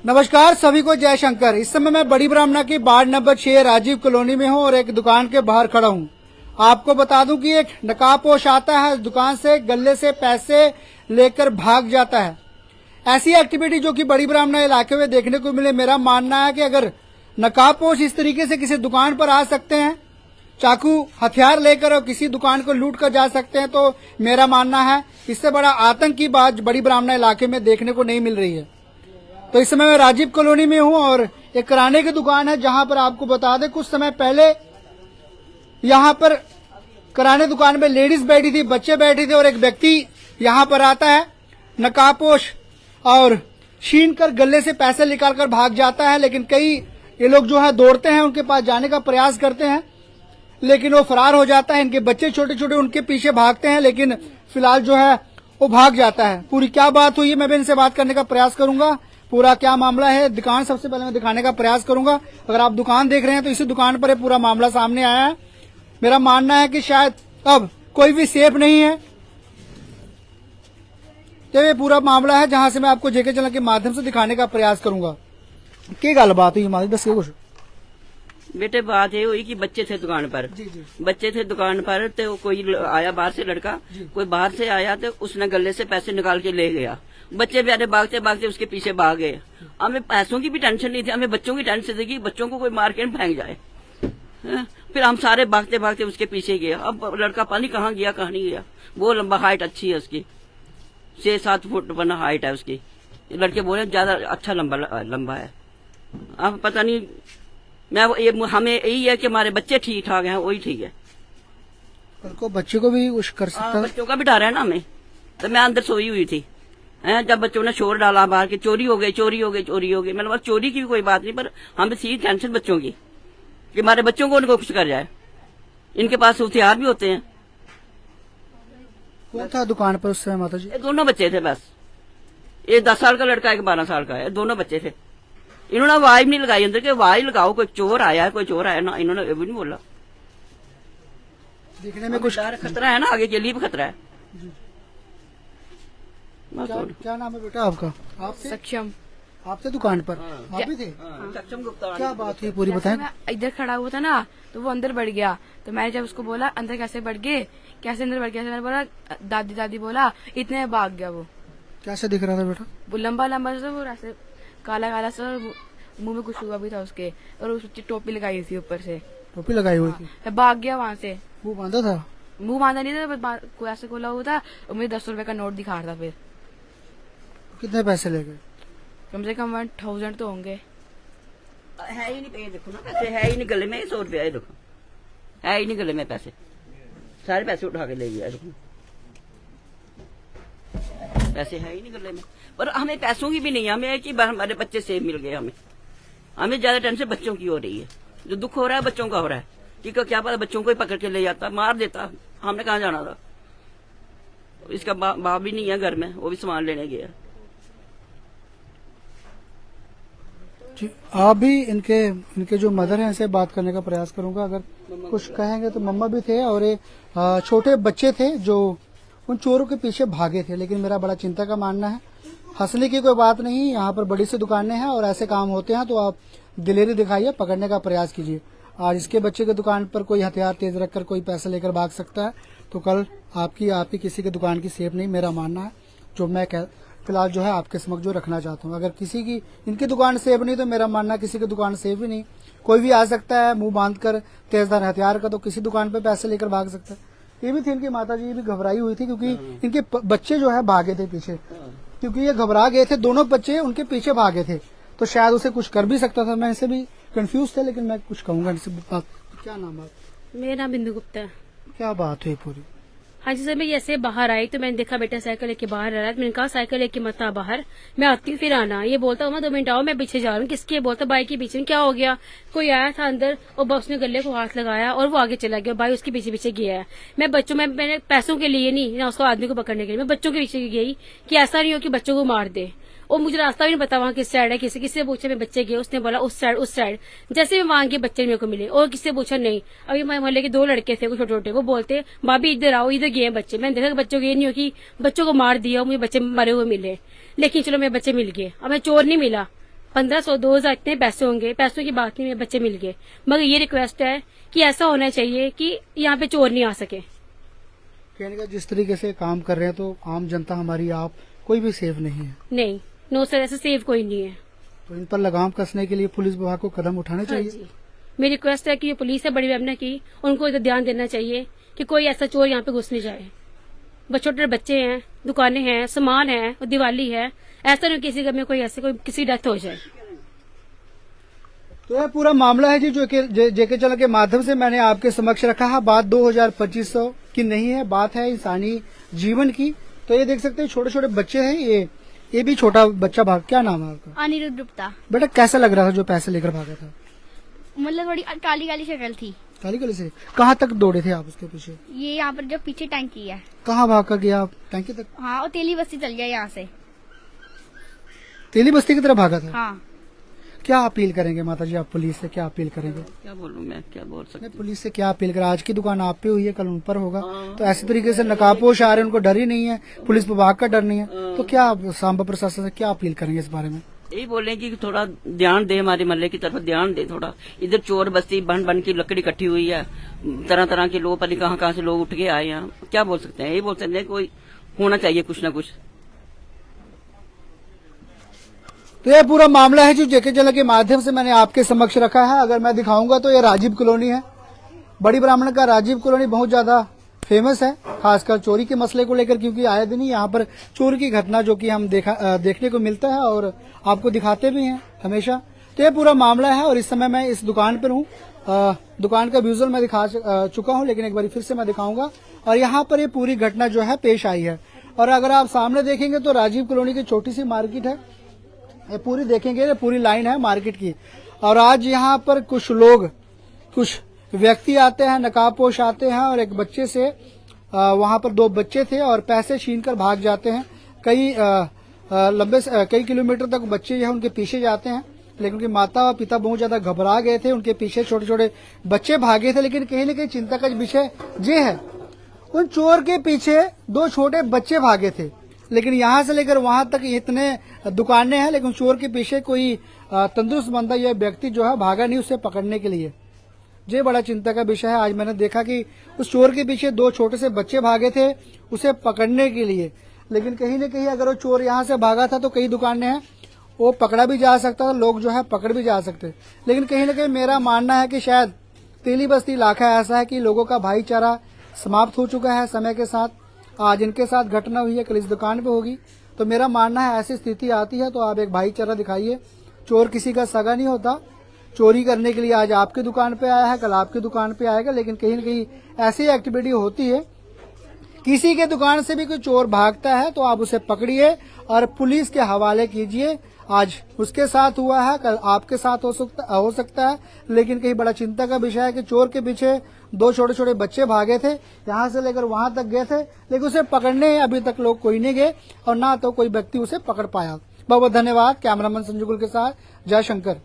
नमस्कार, सभी को जय शंकर। इस समय मैं बड़ी ब्राह्मणा की वार्ड नंबर 6 राजीव कॉलोनी में हूं और एक दुकान के बाहर खड़ा हूं। आपको बता दूं कि एक नकाबपोश आता है, दुकान से गले से पैसे लेकर भाग जाता है। ऐसी एक्टिविटी जो कि बड़ी ब्राह्मणा इलाके में देखने को मिले। मेरा मानना है कि अगर नकाबपोश इस तरीके से किसी दुकान पर आ सकते हैं, चाकू हथियार लेकर और किसी दुकान को लूट कर जा सकते हैं, तो मेरा मानना है इससे बड़ा आतंक की बात बड़ी ब्राह्मणा इलाके में देखने को नहीं मिल रही है। तो इस समय मैं राजीव कॉलोनी में हूं और एक किराने की दुकान है, जहां पर आपको बता दें कुछ समय पहले यहां पर किराने दुकान में लेडीज बैठी थी, बच्चे बैठे थे और एक व्यक्ति यहां पर आता है नकाबपोश और छीन कर गले से पैसे निकाल कर भाग जाता है। लेकिन कई ये लोग जो है दौड़ते हैं, उनके पास जाने का प्रयास करते हैं, लेकिन वो फरार हो जाता है। इनके बच्चे छोटे छोटे उनके पीछे भागते हैं, लेकिन फिलहाल जो है वो भाग जाता है। पूरी क्या बात हुई है मैं भी इनसे बात करने का प्रयास करूंगा। पूरा क्या मामला है, दुकान सबसे पहले मैं दिखाने का प्रयास करूंगा। अगर आप दुकान देख रहे हैं तो इसी दुकान पर पूरा मामला सामने आया है। मेरा मानना है कि शायद अब कोई भी सेफ नहीं है। तो ये पूरा मामला है जहां से मैं आपको जेके चैनल के माध्यम से दिखाने का प्रयास करूंगा। क्या गल बात हुई हमारी, दस कुछ बेटे बात ये हुई कि बच्चे थे दुकान पर। बच्चे थे दुकान पर तो कोई आया बाहर से, लड़का कोई बाहर से आया तो उसने गले से पैसे निकाल के ले गया। बच्चे बेचारे भागते भागते उसके पीछे भाग गए। हमें पैसों की भी टेंशन नहीं थी, हमें बच्चों की टेंशन थी कि बच्चों को कोई मार के फेंक जाए। फिर हम सारे भागते भागते उसके पीछे गए। अब लड़का पानी कहाँ गया कहाँ नहीं गया। वो लंबा, हाइट अच्छी है उसकी, 6-7 फुट बना हाइट है उसकी। लड़के बोले ज्यादा अच्छा लंबा है। अब पता नहीं, हमें यही है कि हमारे बच्चे ठीक ठाक हैं, वही ठीक है। को बच्चे को भी कुछ कर सकता है, बच्चों का भी डर है ना हमें। तो मैं अंदर सोई हुई थी, जब बच्चों ने शोर डाला बाहर की चोरी हो गई, चोरी हो गई, चोरी हो गई। मतलब चोरी की भी कोई बात नहीं, पर हमें सीधी टेंशन बच्चों की कि हमारे बच्चों को उनको कुछ कर जाए। इनके पास हथियार भी होते हैं। कौन था दुकान पर उस समय माता जी? दोनों बच्चे थे बस। एक 10 साल का लड़का, एक 12 साल का है। दोनों बच्चे थे। इन्होंने आवाज नहीं लगाई अंदर के, आवाज लगाओ कोई चोर आया है, कोई चोर आया ना, इन्होंने ये भी नहीं बोला। दिखने में कुछ खतरा है ना, आगे के लिए भी खतरा है। क्या नाम है बेटा आपका? आप सक्षम। आप थे दुकान पर? आप भी थे? सक्षम गुप्ता। क्या बात हुई पूरी बताएं। इधर खड़ा हुआ था ना, तो वो अंदर बढ़ गया। तो मैंने जब उसको बोला अंदर कैसे बढ़ गए, कैसे अंदर बढ़ गया, मैंने बोला दादी दादी बोला, इतने में भाग गया। वो कैसे दिख रहा था बेटा? वो लंबा लंबा सा, वो ऐसे काला काला सा, मुंह में कुछ हुआ भी था उसके, और उस टोपी लगाई थी ऊपर से। टोपी लगाई हुई थी? तो भाग गया वहाँ से। मुंह बांधा था? मुंह बांधा नहीं था, कोई ऐसे खोला हुआ था और मुझे 10 रुपए का नोट दिखा रहा था। फिर कितने पैसे ले गए? कम से कम 1000 तो होंगे। है ही नहीं, देखो ना पैसे है ही नहीं गले में। 100 रुपया है, देखो है ही नहीं गले में पैसे। सारे पैसे उठा के ले गया। पैसे है ही नहीं गले में। पर हमें पैसों की भी नहीं है, हमें कि हमारे बच्चे सेफ मिल गए। हमें ज्यादा टेंशन बच्चों की हो रही है। जो दुख हो रहा है बच्चों का हो रहा है। कि क्या पता बच्चों को ही पकड़ के ले जाता, मार देता। हमने कहाँ जाना था। इसका बाप भी नहीं है घर में, वो भी सामान लेने गया। आप भी इनके जो मदर हैं इनसे बात करने का प्रयास करूंगा। अगर कुछ कहेंगे तो मम्मा भी थे और ये छोटे बच्चे थे जो उन चोरों के पीछे भागे थे। लेकिन मेरा बड़ा चिंता का मानना है, हंसने की कोई बात नहीं। यहाँ पर बड़ी सी दुकानें हैं और ऐसे काम होते हैं, तो आप दिलेरी दिखाइए, पकड़ने का प्रयास कीजिए। आज इसके बच्चे की दुकान पर कोई हथियार तेज रखकर कोई पैसा लेकर भाग सकता है, तो कल आपकी किसी की दुकान की सेफ नहीं, मेरा मानना है। जो मैं फिलहाल जो है आपके समक्ष जो रखना चाहता हूँ, अगर किसी की इनकी दुकान सेफ नहीं तो मेरा मानना किसी की दुकान सेफ ही नहीं। कोई भी आ सकता है मुंह बांधकर तेजधार हथियार का, तो किसी दुकान पे पैसे लेकर भाग सकता है। ये भी थी इनकी माता जी, ये भी घबराई हुई थी क्योंकि इनके बच्चे जो है भागे थे पीछे, क्योंकि ये घबरा गए थे। दोनों बच्चे उनके पीछे भागे थे, तो शायद उसे कुछ कर भी सकता था। मैं इनसे भी कंफ्यूज थे, लेकिन मैं कुछ कहूंगा इनसे बात। क्या नाम है? मेरा नाम बिंदु गुप्ता है। क्या बात हुई पूरी? हाँ जी सर, मैं ऐसे बाहर आई तो मैंने देखा बेटा साइकिल लेके बाहर आ रहा है। मैंने कहा साइकिल लेके मत आ बाहर, मैं आती हूँ फिर आना। ये बोलता हूँ 2 मिनट आओ, मैं पीछे जा रहा हूँ। किसके? बोलता बाइक के पीछे। क्या हो गया? कोई आया था अंदर और बस ने गले को हाथ लगाया और वो आगे चला गया। भाई उसके पीछे पीछे गया है। मैं बच्चों में मैंने पैसों के लिए नहीं ना, उसको आदमी को पकड़ने के लिए मैं बच्चों के पीछे गई कि ऐसा नहीं हो कि बच्चों को मार दे। और मुझे रास्ता भी नहीं पता वहाँ किस साइड है। किससे पूछा, मैं बच्चे गए, उसने बोला उस साइड। जैसे मैं वहां गए बच्चे मेरे को मिले, और किससे पूछा नहीं। अभी मोहल्ले के 2 लड़के थे, वो छोटे छोटे, वो बोलते भाभी इधर आओ, इधर गए बच्चे। मैंने देखा बच्चों को ये नहीं हो कि बच्चों को मार दिया, मुझे बच्चे मरे हुए मिले। लेकिन चलो मेरे बच्चे मिल गए। अब मैं चोर नहीं मिला, 1500 2000 इतने पैसे होंगे, पैसों की बात नहीं, मेरे बच्चे मिल गए। मगर ये रिक्वेस्ट है कि ऐसा होना चाहिए कि यहाँ पे चोर नहीं आ सके। कहने का जिस तरीके से काम कर रहे हैं तो आम जनता हमारी, आप कोई भी सेफ नहीं है। नहीं, नो सर, ऐसे सेफ कोई नहीं है। तो इन पर लगाम कसने के लिए पुलिस विभाग को कदम उठाने हाँ चाहिए। जी, मेरी रिक्वेस्ट है कि ये पुलिस है बड़ी ब्राह्मणा की, उनको इधर ध्यान देना चाहिए कि कोई ऐसा चोर यहाँ पे घुस नहीं जाए। छोटे बच्चे हैं, दुकानें हैं, सामान है, और दिवाली है, ऐसा नहीं किसी का में कोई ऐसे कोई किसी डेथ हो जाए। तो यह पूरा मामला है जी जो कि जेके चैनल के माध्यम से मैंने आपके समक्ष रखा है। बात 2025 की नहीं है, बात है इंसानी जीवन की। तो ये देख सकते हैं छोटे छोटे बच्चे हैं, ये भी छोटा बच्चा भाग, क्या नाम है आपका? अनिरुद्ध गुप्ता। बेटा कैसा लग रहा था जो पैसे लेकर भागा था? मतलब थोड़ी काली काली शक्ल थी। काली गली से कहाँ तक दौड़े थे आप उसके पीछे? ये यहाँ पर जो पीछे टैंकी है। कहाँ भाग कर गया आप? टैंकी तक? हाँ, और तेली बस्ती चल गया यहाँ से। तेली बस्ती की तरफ भागा था। हाँ, क्या अपील करेंगे माता जी, आप पुलिस से क्या अपील करेंगे? क्या बोलूं मैं, क्या बोल सकती नहीं, पुलिस से क्या अपील करें? आज की दुकान आप पे हुई है, कल उन पर होगा। तो ऐसे तरीके से नकाबपोश आ रहे हैं, उनको डर ही नहीं है, पुलिस विभाग का डर नहीं है। तो क्या आप सांबा प्रशासन से क्या अपील करेंगे इस बारे में? यही बोले कि थोड़ा ध्यान दे, हमारे मोहल्ले की तरफ ध्यान दे थोड़ा। इधर चोर बस्ती बन बन की लकड़ी इकट्ठी हुई है, तरह तरह के लोग, पता कहाँ से लोग उठ के आए हैं। क्या बोल सकते हैं, यही बोल सकते हैं कोई होना चाहिए कुछ ना कुछ। तो यह पूरा मामला है जो जेके चैनल के माध्यम से मैंने आपके समक्ष रखा है। अगर मैं दिखाऊंगा तो ये राजीव कॉलोनी है, बड़ी ब्राह्मण का राजीव कॉलोनी बहुत ज्यादा फेमस है, खासकर चोरी के मसले को लेकर, क्योंकि आए दिन ही यहाँ पर चोरी की घटना जो कि हम देखने को मिलता है और आपको दिखाते भी हैं हमेशा। तो ये पूरा मामला है और इस समय मैं इस दुकान पर हूँ। दुकान का विजुअल मैं दिखा चुका हूँ, लेकिन एक बार फिर से मैं दिखाऊंगा। और यहाँ पर ये पूरी घटना जो है पेश आई है। और अगर आप सामने देखेंगे तो राजीव कॉलोनी की छोटी सी मार्केट है, ये पूरी देखेंगे, ये पूरी लाइन है मार्केट की। और आज यहाँ पर कुछ लोग, कुछ व्यक्ति आते हैं, नकाबपोश आते हैं और एक बच्चे से, वहां पर 2 बच्चे थे और पैसे छीन कर भाग जाते हैं। कई किलोमीटर तक बच्चे जो है उनके पीछे जाते हैं, लेकिन उनकी माता और पिता बहुत ज्यादा घबरा गए थे, उनके पीछे छोटे छोटे बच्चे भागे थे। लेकिन कहीं न कहीं चिंता का विषय ये है, उन चोर के पीछे 2 छोटे बच्चे भागे थे, लेकिन यहाँ से लेकर वहां तक इतने दुकानें हैं, लेकिन चोर के पीछे कोई तंदुरुस्त बंदा या व्यक्ति जो है भागा नहीं उसे पकड़ने के लिए। ये बड़ा चिंता का विषय है। आज मैंने देखा कि उस चोर के पीछे 2 छोटे से बच्चे भागे थे उसे पकड़ने के लिए, लेकिन कहीं न कहीं अगर वो चोर यहाँ से भागा था तो कई दुकानें हैं, वो पकड़ा भी जा सकता था, लोग जो है पकड़ भी जा सकते। लेकिन कहीं न कहीं मेरा मानना है कि शायद तेली बस्ती इलाका ऐसा है कि लोगों का भाईचारा समाप्त हो चुका है समय के साथ। आज इनके साथ घटना हुई है, कल इस दुकान पे होगी। तो मेरा मानना है ऐसी स्थिति आती है तो आप एक भाईचारा दिखाइए। चोर किसी का सगा नहीं होता, चोरी करने के लिए आज आपकी दुकान पे आया है, कल आपकी दुकान पे आएगा, लेकिन कहीं न कहीं ऐसी एक्टिविटी होती है, किसी के दुकान से भी कोई चोर भागता है तो आप उसे पकड़िए और पुलिस के हवाले कीजिए। आज उसके साथ हुआ है, कल आपके साथ हो सकता है। लेकिन कहीं बड़ा चिंता का विषय है कि चोर के पीछे 2 छोटे छोटे बच्चे भागे थे, यहाँ से लेकर वहां तक गए थे, लेकिन उसे पकड़ने अभी तक लोग कोई नहीं गए और ना तो कोई व्यक्ति उसे पकड़ पाया। बहुत बहुत धन्यवाद। कैमरामैन संजू गुल के साथ जय शंकर।